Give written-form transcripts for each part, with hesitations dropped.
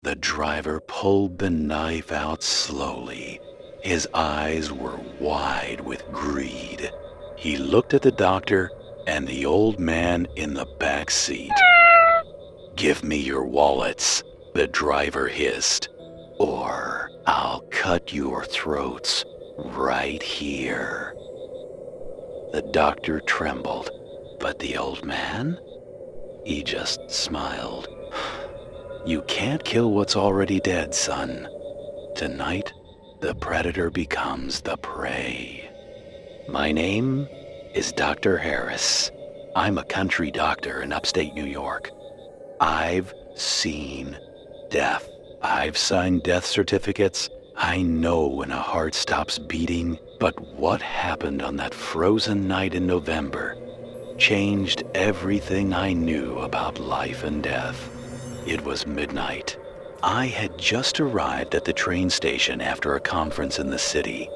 The driver pulled the knife out slowly. His eyes were wide with greed. He looked at the doctor and the old man in the back seat. "Give me your wallets," the driver hissed, "or I'll cut your throats right here." The doctor trembled, but the old man? He just smiled. "You can't kill what's already dead, son. Tonight, the predator becomes the prey." My name is Dr. Harris. I'm a country doctor in upstate New York. I've seen death. I've signed death certificates. I know when a heart stops beating, but what happened on that frozen night in November changed everything I knew about life and death. It was midnight. I had just arrived at the train station after a conference in the city.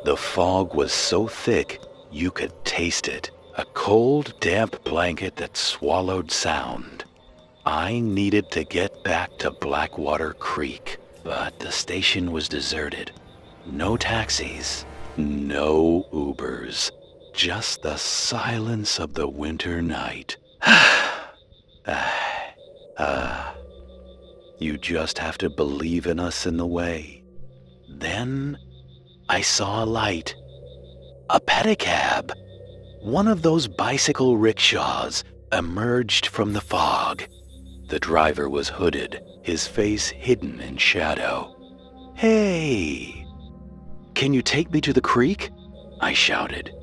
The fog was so thick you could taste it, a cold, damp blanket that swallowed sound. I needed to get back to Blackwater Creek, but the station was deserted. No taxis, no Ubers, just the silence of the winter night. You just have to believe in us in the way. Then I saw a light. A pedicab. One of those bicycle rickshaws emerged from the fog. The driver was hooded, his face hidden in shadow. "Hey! Can you take me to the creek?" I shouted.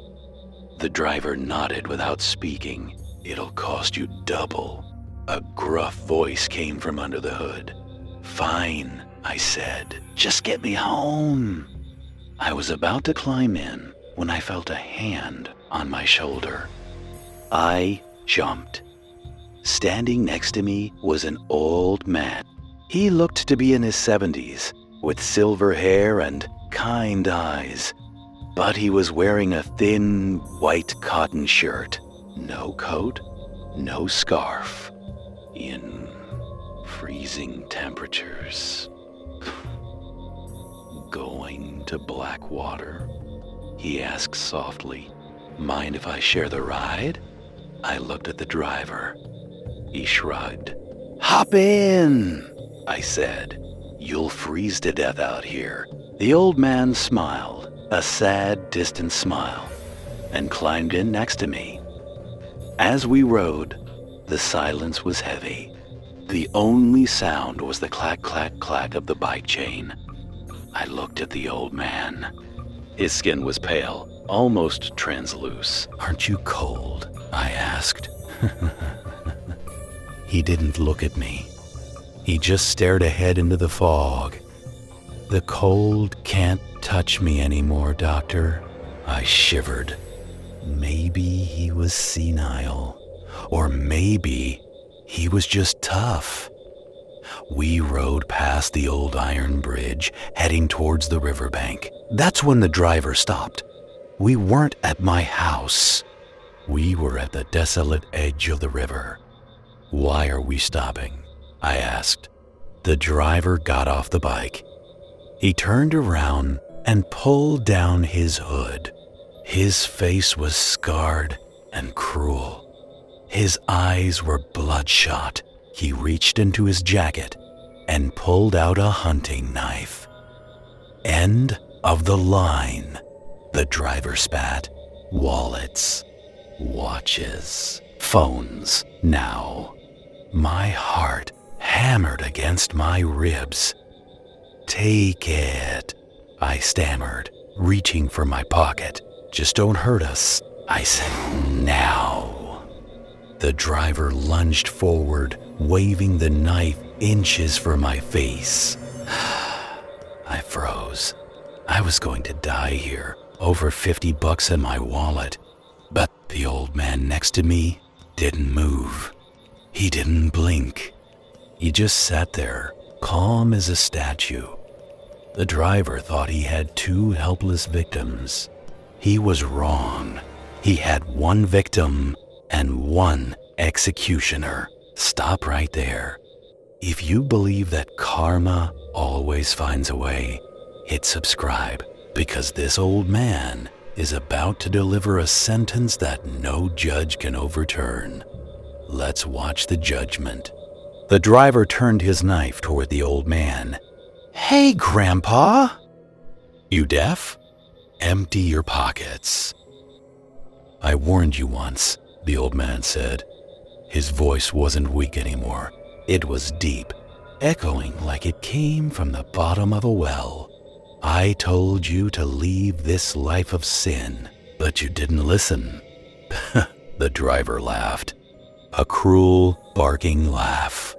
The driver nodded without speaking. "It'll cost you double." A gruff voice came from under the hood. "Fine," I said. "Just get me home." I was about to climb in when I felt a hand on my shoulder. I jumped. Standing next to me was an old man. He looked to be in his 70s, with silver hair and kind eyes, but he was wearing a thin, white cotton shirt. No coat, no scarf. In freezing temperatures. "Going to Blackwater?" he asked softly. "Mind if I share the ride?" I looked at the driver. He shrugged. "Hop in," I said. "You'll freeze to death out here." The old man smiled, a sad, distant smile, and climbed in next to me. As we rode, the silence was heavy. The only sound was the clack, clack, clack of the bike chain. I looked at the old man. His skin was pale, almost translucent. "Aren't you cold?" I asked. He didn't look at me. He just stared ahead into the fog. "The cold can't touch me anymore, doctor." I shivered. Maybe he was senile. Or maybe he was just tough. We rode past the old iron bridge, heading towards the riverbank. That's when the driver stopped. We weren't at my house. We were at the desolate edge of the river. "Why are we stopping?" I asked. The driver got off the bike. He turned around and pulled down his hood. His face was scarred and cruel. His eyes were bloodshot. He reached into his jacket and pulled out a hunting knife. "End of the line," the driver spat. "Wallets, watches, phones, now." My heart hammered against my ribs. "Take it," I stammered, reaching for my pocket. "Just don't hurt us," I said. "Now." The driver lunged forward, waving the knife inches from my face. I froze. I was going to die here, over $50 in my wallet. But the old man next to me didn't move. He didn't blink. He just sat there, calm as a statue. The driver thought he had 2 helpless victims. He was wrong. He had 1 victim and 1 executioner. Stop right there. If you believe that karma always finds a way, hit subscribe, because this old man is about to deliver a sentence that no judge can overturn. Let's watch the judgment. The driver turned his knife toward the old man. "Hey, Grandpa! You deaf? Empty your pockets." "I warned you once," the old man said. His voice wasn't weak anymore. It was deep, echoing like it came from the bottom of a well. "I told you to leave this life of sin, but you didn't listen." The driver laughed. A cruel, barking laugh.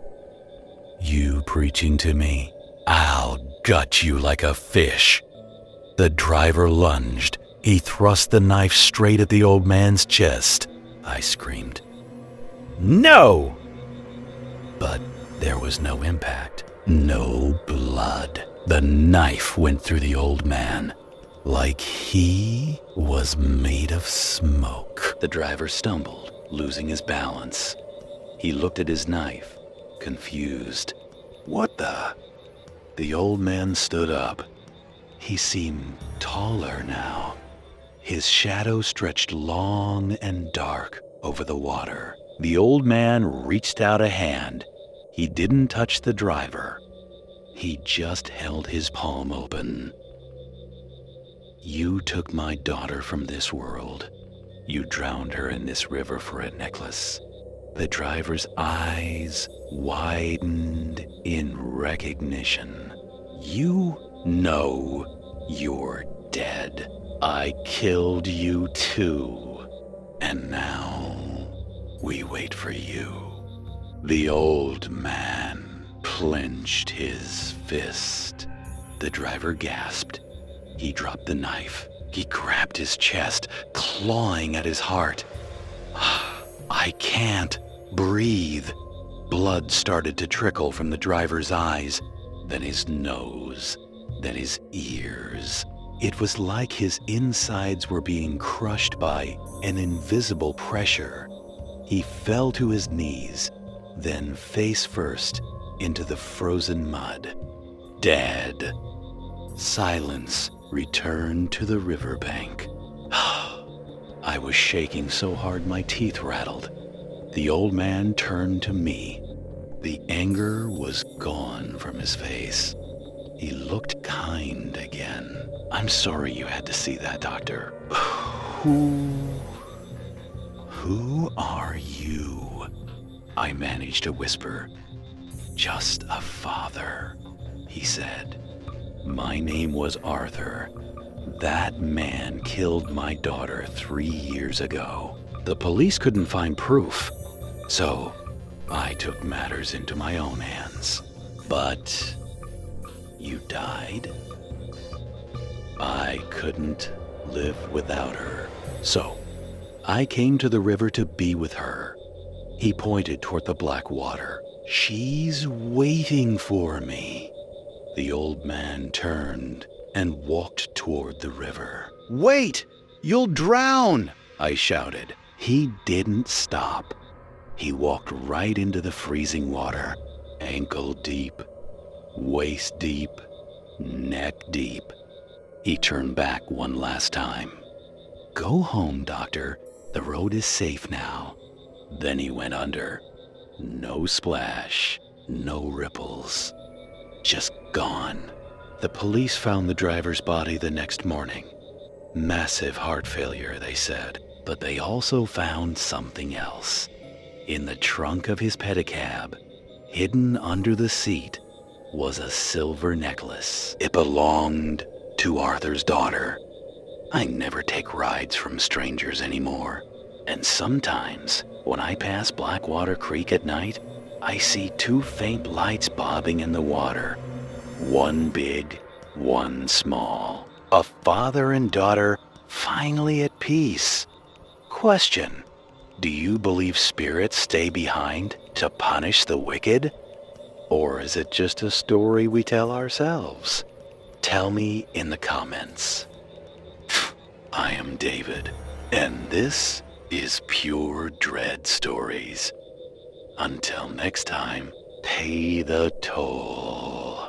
"You preaching to me? I'll gut you like a fish." The driver lunged. He thrust the knife straight at the old man's chest. I screamed, "No!" But there was no impact, no blood. The knife went through the old man like he was made of smoke. The driver stumbled, losing his balance. He looked at his knife, confused. "What the?" The old man stood up. He seemed taller now. His shadow stretched long and dark over the water. The old man reached out a hand. He didn't touch the driver. He just held his palm open. "You took my daughter from this world. You drowned her in this river for a necklace." The driver's eyes widened in recognition. "You know you're dead. I killed you too. And now we wait for you." The old man clenched his fist. The driver gasped. He dropped the knife. He grabbed his chest, clawing at his heart. "I can't breathe." Blood started to trickle from the driver's eyes, then his nose, then his ears. It was like his insides were being crushed by an invisible pressure. He fell to his knees, then face first into the frozen mud. Dead. Silence returned to the riverbank. I was shaking so hard my teeth rattled. The old man turned to me. The anger was gone from his face. He looked kind again. "I'm sorry you had to see that, Doctor." Who are you?" I managed to whisper. "Just a father," he said. "My name was Arthur. That man killed my daughter 3 years ago. The police couldn't find proof, so I took matters into my own hands." "But you died?" "I couldn't live without her, so I came to the river to be with her." He pointed toward the black water. "She's waiting for me." The old man turned and walked toward the river. "Wait! You'll drown!" I shouted. He didn't stop. He walked right into the freezing water, ankle deep, waist deep, neck deep. He turned back one last time. "Go home, Doctor. The road is safe now." Then he went under. No splash, no ripples. Just gone. The police found the driver's body the next morning. Massive heart failure, they said. But they also found something else. In the trunk of his pedicab, hidden under the seat, was a silver necklace. It belonged to Arthur's daughter. I never take rides from strangers anymore. And sometimes, when I pass Blackwater Creek at night, I see 2 faint lights bobbing in the water. One big, one small. A father and daughter finally at peace. Question: do you believe spirits stay behind to punish the wicked? Or is it just a story we tell ourselves? Tell me in the comments. I am David, and this is Pure Dread Stories. Until next time, pay the toll.